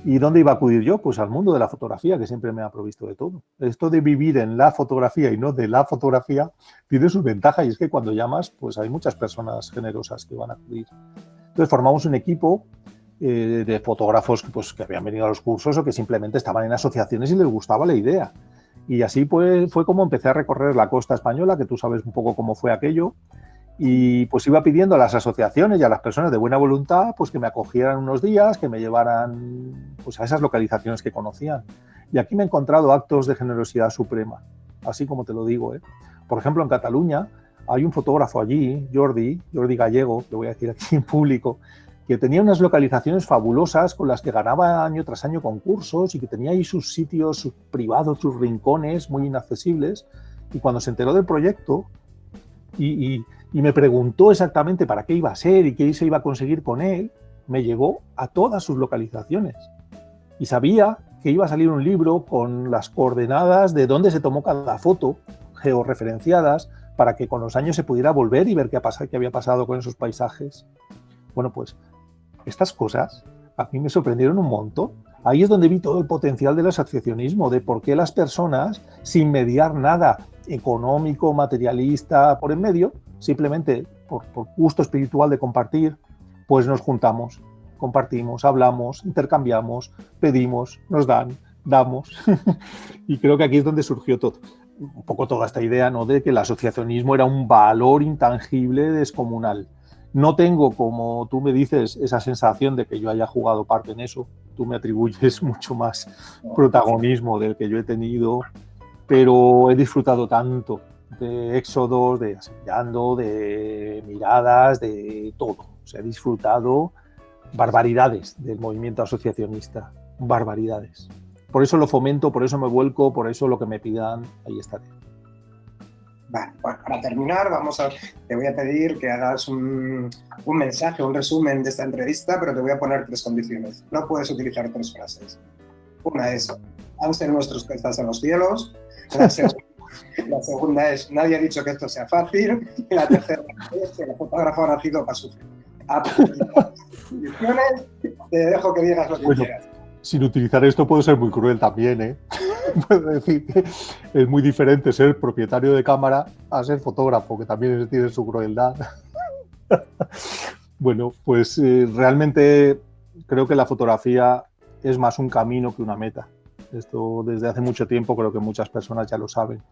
¿Y dónde iba a acudir yo? Pues al mundo de la fotografía, que siempre me ha provisto de todo. Esto de vivir en la fotografía y no de la fotografía tiene sus ventajas, y es que cuando llamas, pues hay muchas personas generosas que van a acudir. Entonces formamos un equipo de fotógrafos pues, que habían venido a los cursos o que simplemente estaban en asociaciones y les gustaba la idea. Y así pues, fue como empecé a recorrer la costa española, que tú sabes un poco cómo fue aquello, y pues iba pidiendo a las asociaciones y a las personas de buena voluntad pues que me acogieran unos días, que me llevaran pues, a esas localizaciones que conocían. Y aquí me he encontrado actos de generosidad suprema, así como te lo digo, ¿eh? Por ejemplo, en Cataluña hay un fotógrafo allí, Jordi Gallego, lo voy a decir aquí en público, que tenía unas localizaciones fabulosas con las que ganaba año tras año concursos y que tenía ahí sus sitios sus privados, sus rincones muy inaccesibles. Y cuando se enteró del proyecto y me preguntó exactamente para qué iba a ser y qué se iba a conseguir con él, me llevó a todas sus localizaciones. Y sabía que iba a salir un libro con las coordenadas de dónde se tomó cada foto, georreferenciadas, para que con los años se pudiera volver y ver qué había pasado con esos paisajes. Bueno, pues estas cosas a mí me sorprendieron un montón. Ahí es donde vi todo el potencial del asociacionismo, de por qué las personas, sin mediar nada económico, materialista por en medio, simplemente por gusto espiritual de compartir, pues nos juntamos, compartimos, hablamos, intercambiamos, pedimos, nos dan, damos. Y creo que aquí es donde surgió todo. Un poco toda esta idea, ¿no?, de que el asociacionismo era un valor intangible, descomunal. No tengo, como tú me dices, esa sensación de que yo haya jugado parte en eso. Tú me atribuyes mucho más protagonismo del que yo he tenido, pero he disfrutado tanto de éxodos, de asediando, de miradas, de todo. O sea, he disfrutado barbaridades del movimiento asociacionista, barbaridades. Por eso lo fomento, por eso me vuelco, por eso lo que me pidan, ahí estaré. Vale, bueno, para terminar, te voy a pedir que hagas un mensaje, un resumen de esta entrevista, pero te voy a poner 3 condiciones. No puedes utilizar 3 frases. Una es, han ser nuestros que estás en los cielos. La segunda es, nadie ha dicho que esto sea fácil. Y la tercera es que el fotógrafo ha nacido para sufrir. A las condiciones, te dejo que digas lo que quieras. Sin utilizar esto puedo ser muy cruel también, ¿eh? Puedo decir que es muy diferente ser propietario de cámara a ser fotógrafo, que también tiene su crueldad. Bueno, pues realmente creo que la fotografía es más un camino que una meta. Esto desde hace mucho tiempo creo que muchas personas ya lo saben.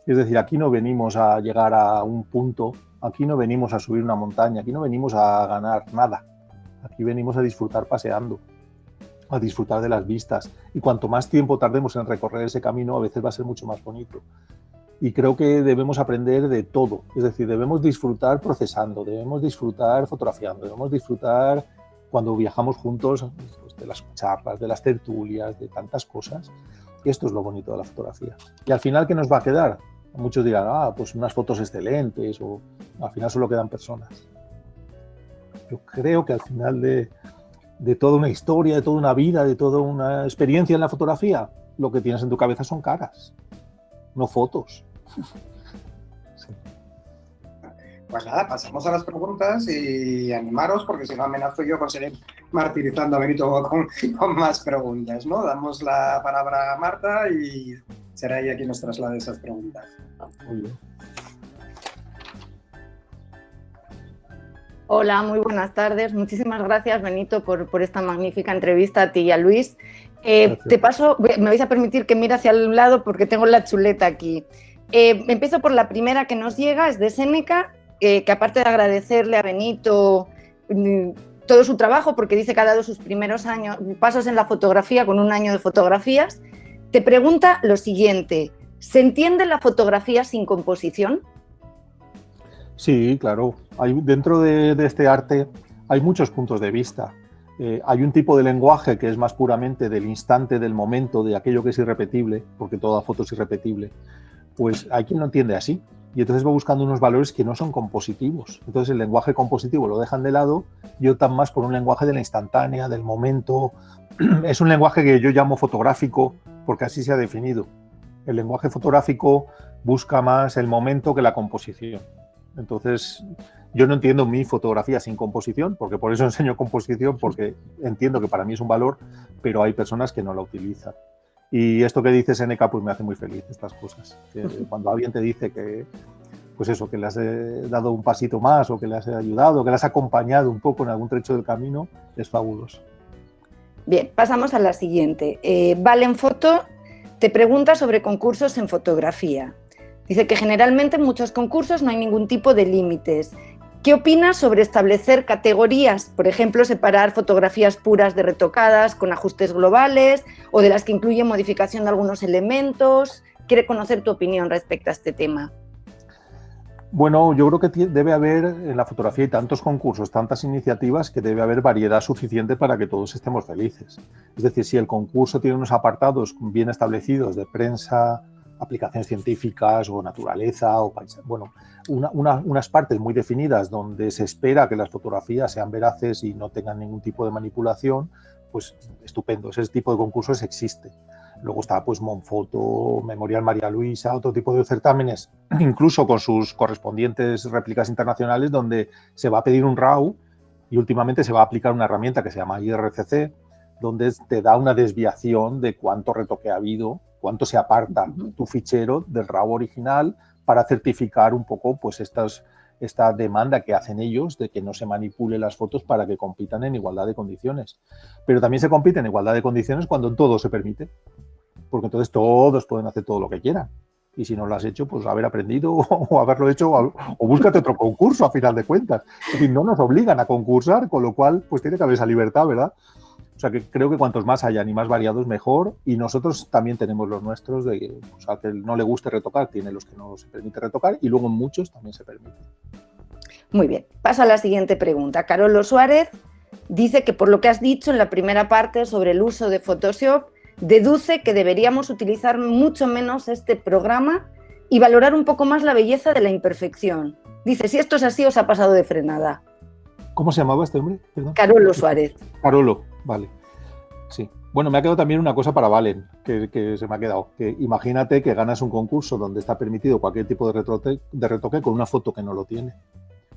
Es decir, aquí no venimos a llegar a un punto, aquí no venimos a subir una montaña, aquí no venimos a ganar nada. Aquí venimos a disfrutar paseando, a disfrutar de las vistas. Y cuanto más tiempo tardemos en recorrer ese camino, a veces va a ser mucho más bonito. Y creo que debemos aprender de todo. Es decir, debemos disfrutar procesando, debemos disfrutar fotografiando, debemos disfrutar cuando viajamos juntos, pues, de las charlas, de las tertulias, de tantas cosas. Esto es lo bonito de la fotografía. Y al final, ¿qué nos va a quedar? Muchos dirán, pues unas fotos excelentes, o al final solo quedan personas. Yo creo que al final de toda una historia, de toda una vida, de toda una experiencia en la fotografía, lo que tienes en tu cabeza son caras, no fotos. Sí. Pues nada, pasamos a las preguntas y animaros, porque si no amenazo yo con seguir martirizando a Benito con más preguntas, ¿no? Damos la palabra a Marta y será ella quien nos traslade esas preguntas. Muy bien. Hola, muy buenas tardes. Muchísimas gracias, Benito, por esta magnífica entrevista a ti y a Luis. Te paso, me vais a permitir que mire hacia un lado porque tengo la chuleta aquí. Empiezo por la primera que nos llega, es de Séneca, que aparte de agradecerle a Benito todo su trabajo, porque dice que ha dado sus primeros pasos en la fotografía con un año de fotografías, te pregunta lo siguiente: ¿se entiende la fotografía sin composición? Sí, claro. Dentro de este arte hay muchos puntos de vista. Hay un tipo de lenguaje que es más puramente del instante, del momento, de aquello que es irrepetible, porque toda foto es irrepetible. Pues hay quien lo entiende así, y entonces va buscando unos valores que no son compositivos. Entonces el lenguaje compositivo lo dejan de lado y optan más por un lenguaje de la instantánea, del momento. Es un lenguaje que yo llamo fotográfico porque así se ha definido. El lenguaje fotográfico busca más el momento que la composición. Entonces yo no entiendo mi fotografía sin composición, porque por eso enseño composición, porque entiendo que para mí es un valor, pero hay personas que no la utilizan. Y esto que dice Séneca pues me hace muy feliz, estas cosas. Que cuando alguien te dice que pues eso, que le has dado un pasito más o que le has ayudado, que le has acompañado un poco en algún trecho del camino, es fabuloso. Bien, pasamos a la siguiente. Valen Foto te pregunta sobre concursos en fotografía. Dice que generalmente en muchos concursos no hay ningún tipo de límites. ¿Qué opinas sobre establecer categorías? Por ejemplo, separar fotografías puras de retocadas con ajustes globales o de las que incluyen modificación de algunos elementos. Quiere conocer tu opinión respecto a este tema. Bueno, yo creo que debe haber en la fotografía hay tantos concursos, tantas iniciativas, que debe haber variedad suficiente para que todos estemos felices. Es decir, si el concurso tiene unos apartados bien establecidos de prensa, aplicaciones científicas o naturaleza, o bueno, unas partes muy definidas donde se espera que las fotografías sean veraces y no tengan ningún tipo de manipulación, pues estupendo, ese tipo de concursos existe. Luego está pues Monfoto, Memorial María Luisa, otro tipo de certámenes, incluso con sus correspondientes réplicas internacionales, donde se va a pedir un RAW y últimamente se va a aplicar una herramienta que se llama IRCC, donde te da una desviación de cuánto retoque ha habido, cuánto se aparta tu fichero del RAW original para certificar un poco pues esta demanda que hacen ellos de que no se manipule las fotos para que compitan en igualdad de condiciones. Pero también se compite en igualdad de condiciones cuando todo se permite, porque entonces todos pueden hacer todo lo que quieran. Y si no lo has hecho, pues haber aprendido o haberlo hecho o búscate otro concurso a final de cuentas. Es decir, no nos obligan a concursar, con lo cual pues tiene que haber esa libertad, ¿verdad? O sea que creo que cuantos más hayan y más variados mejor, y nosotros también tenemos los nuestros de que, pues, al que no le guste retocar, tiene los que no se permite retocar y luego en muchos también se permite. Muy bien, paso a la siguiente pregunta. Carolo Suárez dice que por lo que has dicho en la primera parte sobre el uso de Photoshop, deduce que deberíamos utilizar mucho menos este programa y valorar un poco más la belleza de la imperfección. Dice, si esto es así, os ha pasado de frenada. ¿Cómo se llamaba este hombre? Perdón. Carolo Suárez. Carolo, vale. Sí. Bueno, me ha quedado también una cosa para Valen, que se me ha quedado. Que imagínate que ganas un concurso donde está permitido cualquier tipo de retoque con una foto que no lo tiene.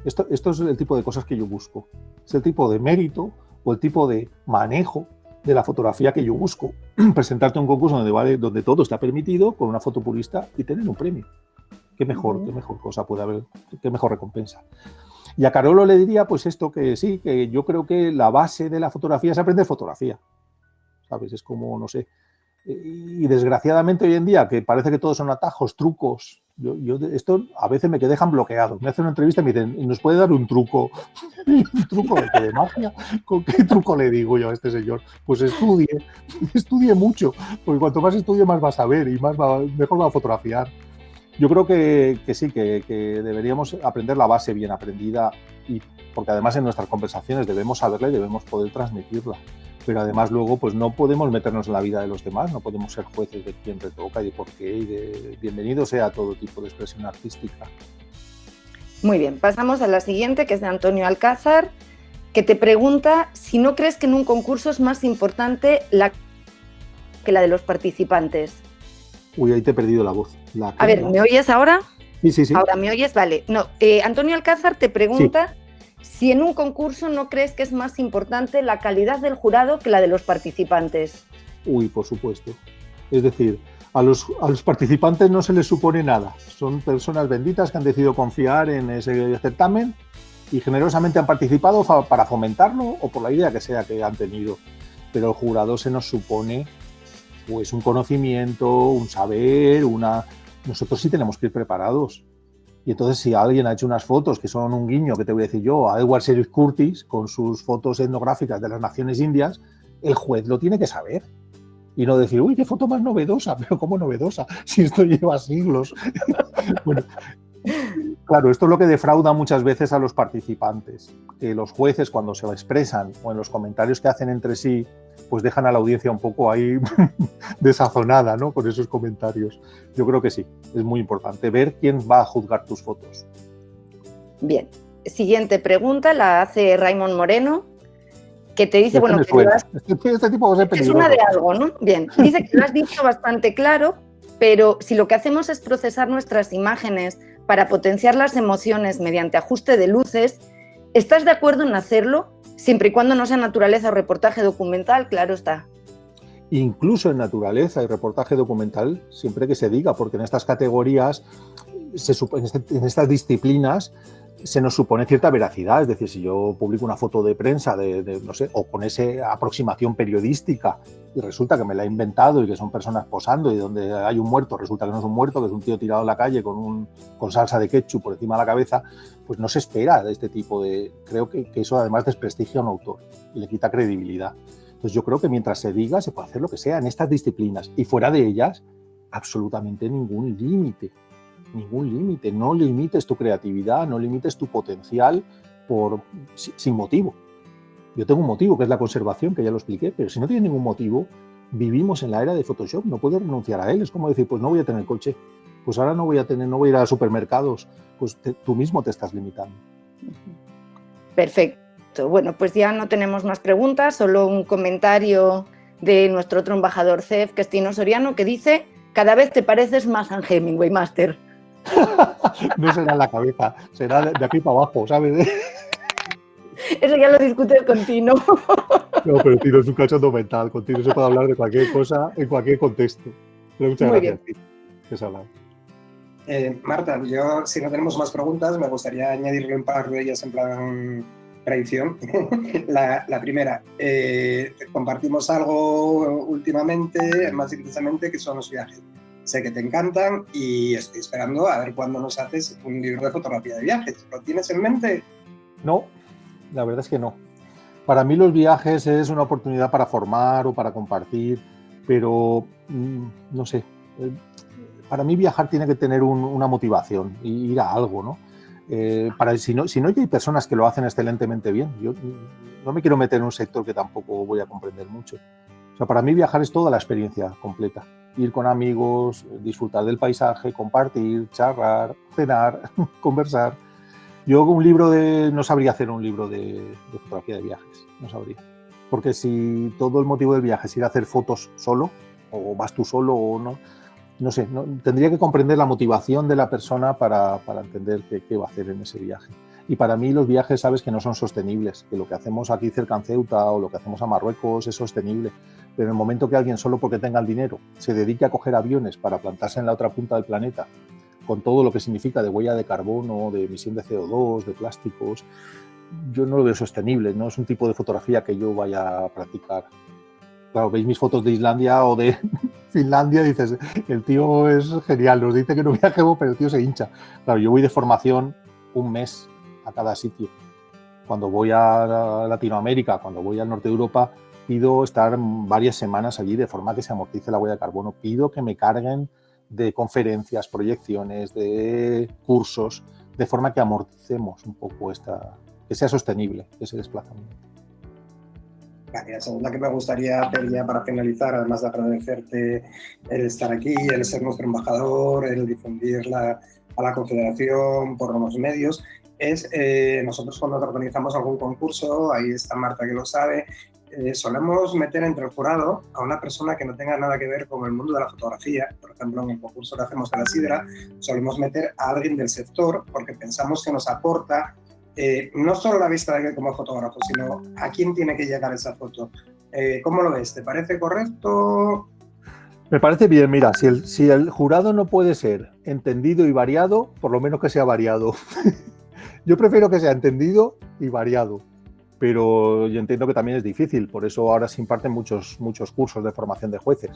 Esto es el tipo de cosas que yo busco. Es el tipo de mérito o el tipo de manejo de la fotografía que yo busco. Presentarte a un concurso donde todo está permitido con una foto purista y tener un premio. Qué mejor cosa puede haber, qué mejor recompensa. Y a Carolo le diría pues esto, que sí, que yo creo que la base de la fotografía es aprender fotografía. ¿Sabes? Es como, no sé. Y desgraciadamente hoy en día, que parece que todos son atajos, trucos, esto a veces me dejan bloqueado. Me hacen una entrevista y me dicen, ¿nos puede dar un truco? ¿Un truco de magia? ¿Con qué truco le digo yo a este señor? Pues estudie mucho, porque cuanto más estudie más va a saber y mejor va a fotografiar. Yo creo que sí, que deberíamos aprender la base bien aprendida, y porque además en nuestras conversaciones debemos saberla y debemos poder transmitirla. Pero además luego pues no podemos meternos en la vida de los demás, no podemos ser jueces de quién retoca y de por qué, y de bienvenido sea todo tipo de expresión artística. Muy bien, pasamos a la siguiente, que es de Antonio Alcázar, que te pregunta si no crees que en un concurso es más importante que la de los participantes. Uy, ahí te he perdido la voz. A ver, ¿me oyes ahora? Sí. Ahora me oyes, vale. No, Antonio Alcázar te pregunta si en un concurso no crees que es más importante la calidad del jurado que la de los participantes. Uy, por supuesto. Es decir, a los participantes no se les supone nada. Son personas benditas que han decidido confiar en ese certamen y generosamente han participado para fomentarlo o por la idea que sea que han tenido. Pero el jurado se nos supone pues un conocimiento, un saber, Nosotros sí tenemos que ir preparados. Y entonces si alguien ha hecho unas fotos que son un guiño, que te voy a decir yo, a Edward Series Curtis, con sus fotos etnográficas de las Naciones Indias, el juez lo tiene que saber. Y no decir, uy, qué foto más novedosa, pero ¿cómo novedosa? Si esto lleva siglos. Bueno, claro, esto es lo que defrauda muchas veces a los participantes, que los jueces cuando se expresan o en los comentarios que hacen entre sí, pues dejan a la audiencia un poco ahí desazonada, ¿no? Con esos comentarios. Yo creo que sí, es muy importante ver quién va a juzgar tus fotos. Bien, siguiente pregunta la hace Raymond Moreno, que te dice, bueno, que este tipo va a ser peligroso. Es una de algo, ¿no? Bien, dice que lo has dicho bastante claro, pero si lo que hacemos es procesar nuestras imágenes para potenciar las emociones mediante ajuste de luces, ¿estás de acuerdo en hacerlo? Siempre y cuando no sea naturaleza o reportaje documental, claro está. Incluso en naturaleza y reportaje documental, siempre que se diga, porque en estas categorías en estas disciplinas se nos supone cierta veracidad, es decir, si yo publico una foto de prensa no sé, o con esa aproximación periodística y resulta que me la he inventado y que son personas posando y donde hay un muerto resulta que no es un muerto, que es un tío tirado en la calle con salsa de ketchup por encima de la cabeza, pues no se espera de este tipo de... Creo que eso además desprestigia a un autor y le quita credibilidad. Entonces yo creo que mientras se diga se puede hacer lo que sea en estas disciplinas y fuera de ellas absolutamente ningún límite. Ningún límite, no limites tu creatividad, no limites tu potencial sin motivo. Yo tengo un motivo, que es la conservación, que ya lo expliqué, pero si no tienes ningún motivo, vivimos en la era de Photoshop, no puedes renunciar a él. Es como decir, pues no voy a tener coche, pues ahora no voy a ir a los supermercados, pues tú mismo te estás limitando. Perfecto. Bueno, pues ya no tenemos más preguntas, solo un comentario de nuestro otro embajador CEF, que es Tino Soriano, que dice: cada vez te pareces más a Hemingway, Master. No será en la cabeza, será de aquí para abajo, ¿sabes? Eso ya lo discutes con Tino. No, pero Tino es un cachondo mental, con Tino se puede hablar de cualquier cosa en cualquier contexto. Pero muchas gracias, Tino. Que se habla. Marta, yo, si no tenemos más preguntas, me gustaría añadirle un par de ellas en plan tradición. La primera, compartimos algo últimamente, más intensamente, que son los viajes. Sé que te encantan y estoy esperando a ver cuándo nos haces un libro de fotografía de viajes. ¿Lo tienes en mente? No, la verdad es que no. Para mí los viajes es una oportunidad para formar o para compartir, pero no sé. Para mí viajar tiene que tener una motivación, ir a algo, ¿no? Si no hay personas que lo hacen excelentemente bien. Yo no me quiero meter en un sector que tampoco voy a comprender mucho. O sea, para mí viajar es toda la experiencia completa. Ir con amigos, disfrutar del paisaje, compartir, charlar, cenar, conversar. Yo no sabría hacer un libro de fotografía de viajes, no sabría. Porque si todo el motivo del viaje es ir a hacer fotos solo, o vas tú solo, o no sé, tendría que comprender la motivación de la persona para entender qué va a hacer en ese viaje. Y para mí los viajes, sabes, que no son sostenibles, que lo que hacemos aquí cerca en Ceuta o lo que hacemos a Marruecos es sostenible, pero en el momento que alguien, solo porque tenga el dinero, se dedique a coger aviones para plantarse en la otra punta del planeta, con todo lo que significa de huella de carbono, de emisión de CO2, de plásticos, yo no lo veo sostenible, no es un tipo de fotografía que yo vaya a practicar. Claro, veis mis fotos de Islandia o de Finlandia y dices, el tío es genial, nos dice que no viajemos, pero el tío se hincha. Claro, yo voy de formación un mes a cada sitio. Cuando voy a Latinoamérica, cuando voy al norte de Europa, pido estar varias semanas allí de forma que se amortice la huella de carbono. Pido que me carguen de conferencias, proyecciones, de cursos, de forma que amorticemos un poco que sea sostenible ese desplazamiento. La segunda que me gustaría hacer ya para finalizar, además de agradecerte el estar aquí, el ser nuestro embajador, el difundir a la Confederación por los medios, es nosotros cuando organizamos algún concurso, ahí está Marta que lo sabe, solemos meter entre el jurado a una persona que no tenga nada que ver con el mundo de la fotografía. Por ejemplo, en el concurso que hacemos de la Sidra, solemos meter a alguien del sector porque pensamos que nos aporta no solo la vista de que como fotógrafo, sino a quién tiene que llegar esa foto. ¿Cómo lo ves? ¿Te parece correcto? Me parece bien. Mira, si el jurado no puede ser entendido y variado, por lo menos que sea variado. Yo prefiero que sea entendido y variado, pero yo entiendo que también es difícil. Por eso ahora se imparten muchos cursos de formación de jueces,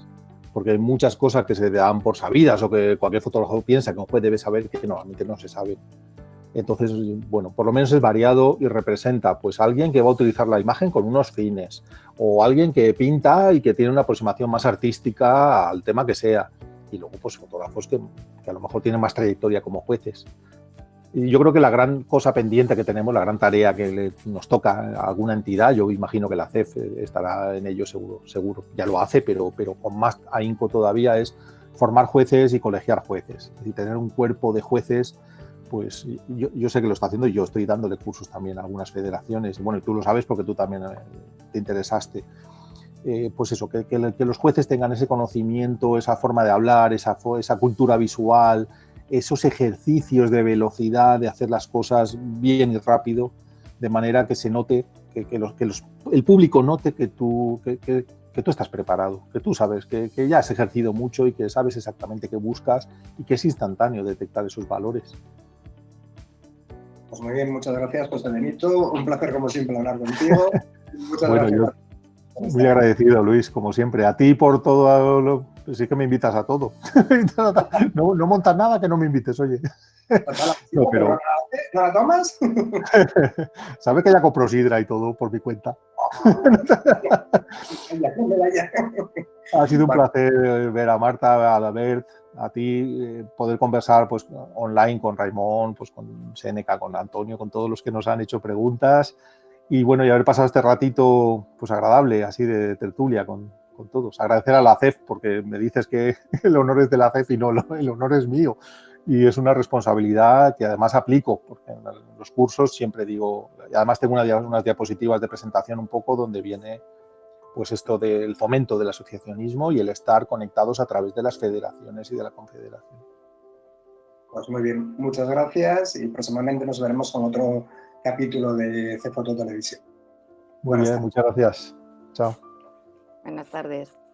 porque hay muchas cosas que se dan por sabidas o que cualquier fotógrafo piensa que un juez debe saber que normalmente no se sabe. Entonces, bueno, por lo menos es variado y representa pues a alguien que va a utilizar la imagen con unos fines o alguien que pinta y que tiene una aproximación más artística al tema que sea. Y luego pues fotógrafos que a lo mejor tienen más trayectoria como jueces. Y yo creo que la gran cosa pendiente que tenemos, la gran tarea que nos toca a alguna entidad, yo imagino que la CEF estará en ello seguro. Ya lo hace, pero con más ahínco todavía, es formar jueces y colegiar jueces. Y tener un cuerpo de jueces. Pues yo sé que lo está haciendo y yo estoy dándole cursos también a algunas federaciones. Y bueno, y tú lo sabes porque tú también te interesaste. Pues eso, que los jueces tengan ese conocimiento, esa forma de hablar, esa cultura visual, esos ejercicios de velocidad, de hacer las cosas bien y rápido, de manera que se note, el público note que que tú estás preparado, que tú sabes, que ya has ejercido mucho y que sabes exactamente qué buscas y que es instantáneo detectar esos valores. Pues muy bien, muchas gracias, José Benito. Un placer, como siempre, hablar contigo. Muchas Bueno, gracias. yo muy agradecido, Luis, como siempre. A ti por todo lo... Sí que me invitas a todo. No montas nada que no me invites, oye. No, pero... ¿No la tomas? Sabes que ya compro sidra y todo por mi cuenta. Ha sido un placer ver a Marta, a Albert, a ti, poder conversar pues, online con Raimon, pues, con Séneca, con Antonio, con todos los que nos han hecho preguntas. Y bueno, y haber pasado este ratito pues agradable, así de tertulia con todos. Agradecer a la CEF, porque me dices que el honor es de la CEF y no, el honor es mío. Y es una responsabilidad que además aplico, porque en los cursos siempre digo, y además tengo unas diapositivas de presentación un poco donde viene pues esto del fomento del asociacionismo y el estar conectados a través de las federaciones y de la confederación. Pues muy bien, muchas gracias y próximamente nos veremos con otro capítulo de CFoto Televisión. Muy bien, muchas gracias. Chao. Buenas tardes.